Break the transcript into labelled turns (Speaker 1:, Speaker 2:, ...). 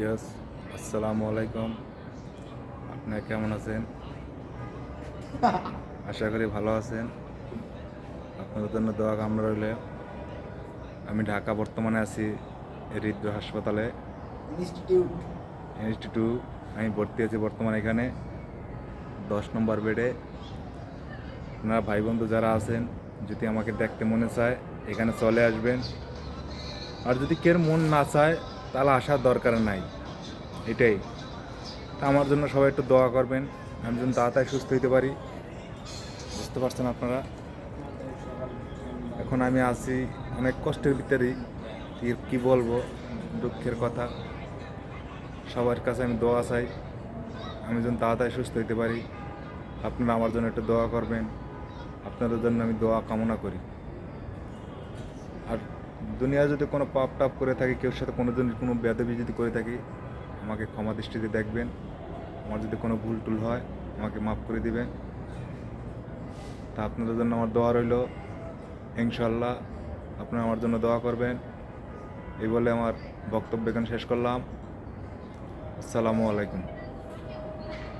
Speaker 1: Viewers, আসসালামু আলাইকুম। আপনারা কেমন আছেন? আশা করি ভালো আছেন। আপনাদের জন্য দোয়া কামনা রইল। আমি ঢাকা বর্তমানে আছি হৃদরোগ হাসপাতালে ইনস্টিটিউট। আমি ভর্তি আছি বর্তমানে এখানে 10 নম্বর বেডে। আপনারা ভাই বন্ধু যারা আছেন, যদি আমাকে দেখতে মনে চায় এখানে চলে আসবেন। আর যদি কেউ মন না চায় তাহলে আসার দরকার নাই। এটাই। তা আমার জন্য সবাই একটু দোয়া করবেন, আমি যেন তাড়াতাড়ি সুস্থ হতে পারি। বুঝতে পারছেন আপনারা? এখন আমি আছি অনেক কষ্টের ভিতরেই। কি বলবো, দুঃখের কথা। সবার কাছে আমি দোয়া চাই, আমি যেন তাড়াতাড়ি সুস্থ হতে পারি। আপনারা আমার জন্য একটু দোয়া করবেন, আপনাদের জন্য আমি দোয়া কামনা করি। আর দুনিয়ায় যদি কোনো পাপ টাপ করে থাকি, কেউ সাথে কোনো দিন কোনো বেয়াদবি যদি করে থাকি, আমাকে ক্ষমা দৃষ্টিতে দেখবেন। আমার যদি কোনো ভুল টুল হয় আমাকে মাফ করে দিবেন। তা আপনাদের জন্য আমার দোয়া রইল। ইনশাল্লাহ আপনারা আমার জন্য দোয়া করবেন। এই বলে আমার বক্তব্য এখানে শেষ করলাম। আসসালামু আলাইকুম।